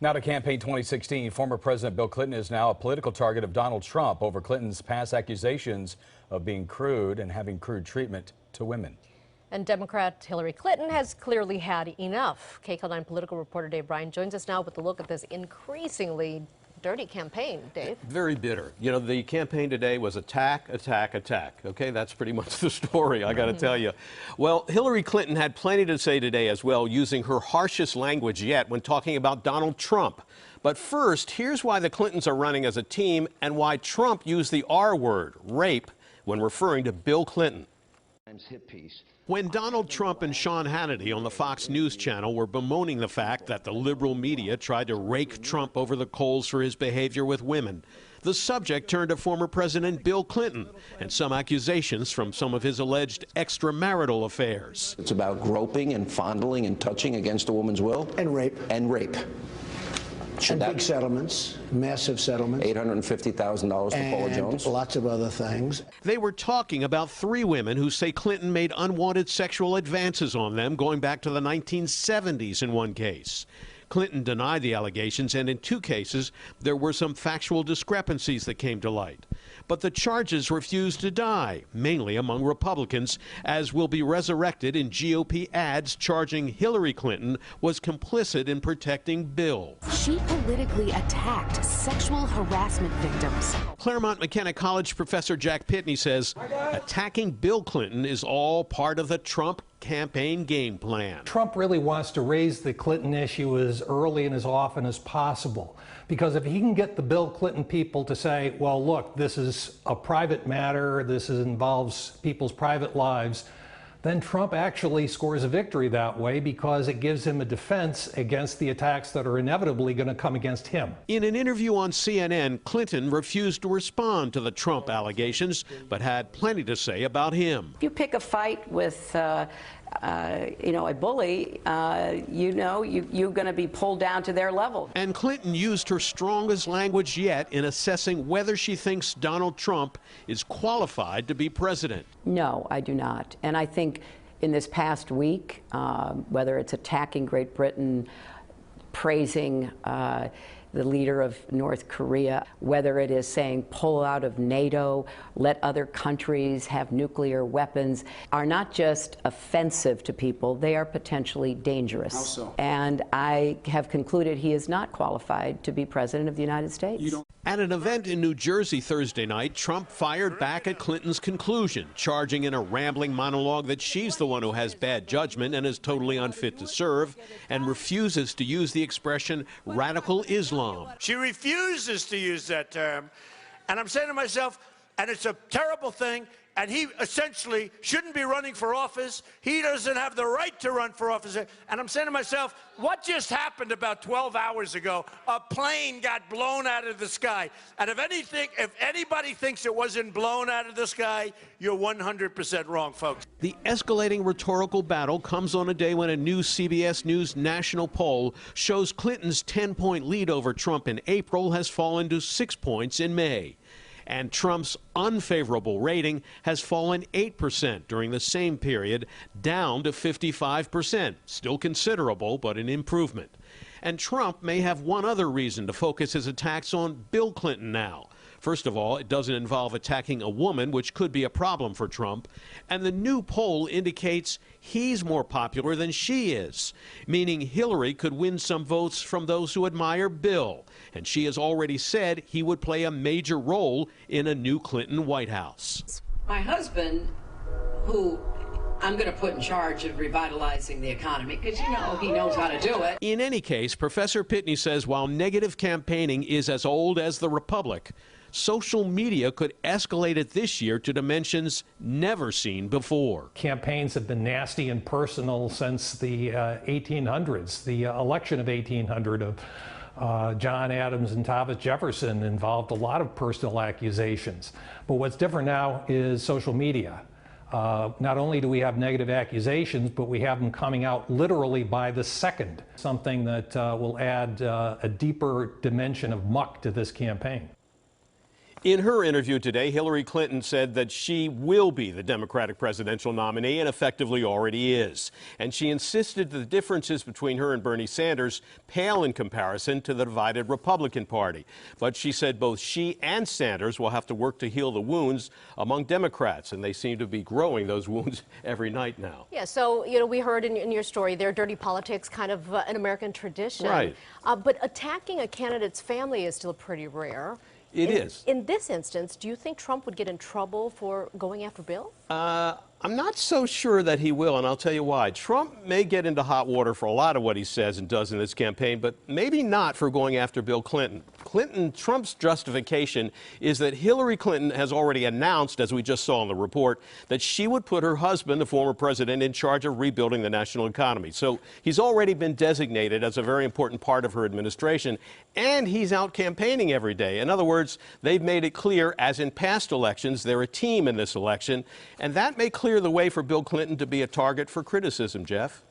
Now to campaign 2016, former President Bill Clinton is now a political target of Donald Trump over Clinton's past accusations of being crude and having crude treatment to women. And Democrat Hillary Clinton has clearly had enough. KCAL9 political reporter Dave Bryan joins us now with a look at this increasingly dirty campaign. Dave? Very bitter. You know, the campaign today was attack, attack, attack. Okay, that's pretty much the story, I got to tell you. Well, Hillary Clinton had plenty to say today as well, using her harshest language yet when talking about Donald Trump. But first, here's why the Clintons are running as a team and why Trump used the R word, rape, when referring to Bill Clinton. Hit piece. When Donald Trump and Sean Hannity on the Fox News channel were bemoaning the fact that the liberal media tried to rake Trump over the coals for his behavior with women, the subject turned to former President Bill Clinton and some accusations from some of his alleged extramarital affairs. It's about groping and fondling and touching against a woman's will. And rape. And rape. And big settlements, massive settlements. $850,000 to Paula Jones. Lots of other things. They were talking about three women who say Clinton made unwanted sexual advances on them going back to the 1970s in one case. Clinton denied the allegations, and in two cases, there were some factual discrepancies that came to light. But the charges refused to die, mainly among Republicans, as will be resurrected in GOP ads charging Hillary Clinton was complicit in protecting Bill. She politically attacked sexual harassment victims. Claremont McKenna College professor Jack Pitney says attacking Bill Clinton is all part of the Trump campaign game plan. Trump really wants to raise the Clinton issue as early and as often as possible, because if he can get the Bill Clinton people to say, well, look, this is a private matter, this involves people's private lives, then Trump actually scores a victory that way because it gives him a defense against the attacks that are inevitably going to come against him. In an interview on CNN, Clinton refused to respond to the Trump allegations, but had plenty to say about him. If you pick a fight with a bully, you're going to be pulled down to their level. And Clinton used her strongest language yet in assessing whether she thinks Donald Trump is qualified to be president. No, I do not. And I think in this past week, whether it's attacking Great Britain, praising the leader of North Korea, whether it is saying pull out of NATO, let other countries have nuclear weapons, are not just offensive to people, they are potentially dangerous. How so? And I have concluded he is not qualified to be president of the United States. At an event in New Jersey Thursday night, Trump fired back at Clinton's conclusion, charging in a rambling monologue that she's the one who has bad judgment and is totally unfit to serve, and refuses to use the expression radical Islam. She refuses to use that term. And I'm saying to myself, and it's a terrible thing, and he essentially shouldn't be running for office. He doesn't have the right to run for office. And I'm saying to myself, what just happened about 12 hours ago? A plane got blown out of the sky. And if anybody thinks it wasn't blown out of the sky, you're 100% wrong, folks. The escalating rhetorical battle comes on a day when a new CBS News national poll shows Clinton's 10-point lead over Trump in April has fallen to 6 points in May. And Trump's unfavorable rating has fallen 8% during the same period, down to 55%. Still considerable, but an improvement. And Trump may have one other reason to focus his attacks on Bill Clinton now. First of all, it doesn't involve attacking a woman, which could be a problem for Trump. And the new poll indicates he's more popular than she is, meaning Hillary could win some votes from those who admire Bill. And she has already said he would play a major role in a new Clinton White House. My husband, who I'm going to put in charge of revitalizing the economy, because, he knows how to do it. In any case, Professor Pitney says while negative campaigning is as old as the Republic, social media could escalate it this year to dimensions never seen before. Campaigns have been nasty and personal since the 1800s. The election of 1800 of John Adams and Thomas Jefferson involved a lot of personal accusations. But what's different now is social media. Not only do we have negative accusations, but we have them coming out literally by the second, something that will add a deeper dimension of muck to this campaign. In her interview today, Hillary Clinton said that she will be the Democratic presidential nominee and effectively already is. And she insisted that the differences between her and Bernie Sanders pale in comparison to the divided Republican Party. But she said both she and Sanders will have to work to heal the wounds among Democrats, and they seem to be growing those wounds every night now. Yeah, so, we heard in your story there, dirty politics, kind of an American tradition. Right. But attacking a candidate's family is still pretty rare. It is. In this instance, do you think Trump would get in trouble for going after Bill? I'm not so sure that he will, and I'll tell you why. Trump may get into hot water for a lot of what he says and does in this campaign, but maybe not for going after Bill Clinton. Trump's justification is that Hillary Clinton has already announced, as we just saw in the report, that she would put her husband, the former president, in charge of rebuilding the national economy. So he's already been designated as a very important part of her administration, and he's out campaigning every day. In other words, they've made it clear, as in past elections, they're a team in this election, and that may clear the way for Bill Clinton to be a target for criticism, Jeff.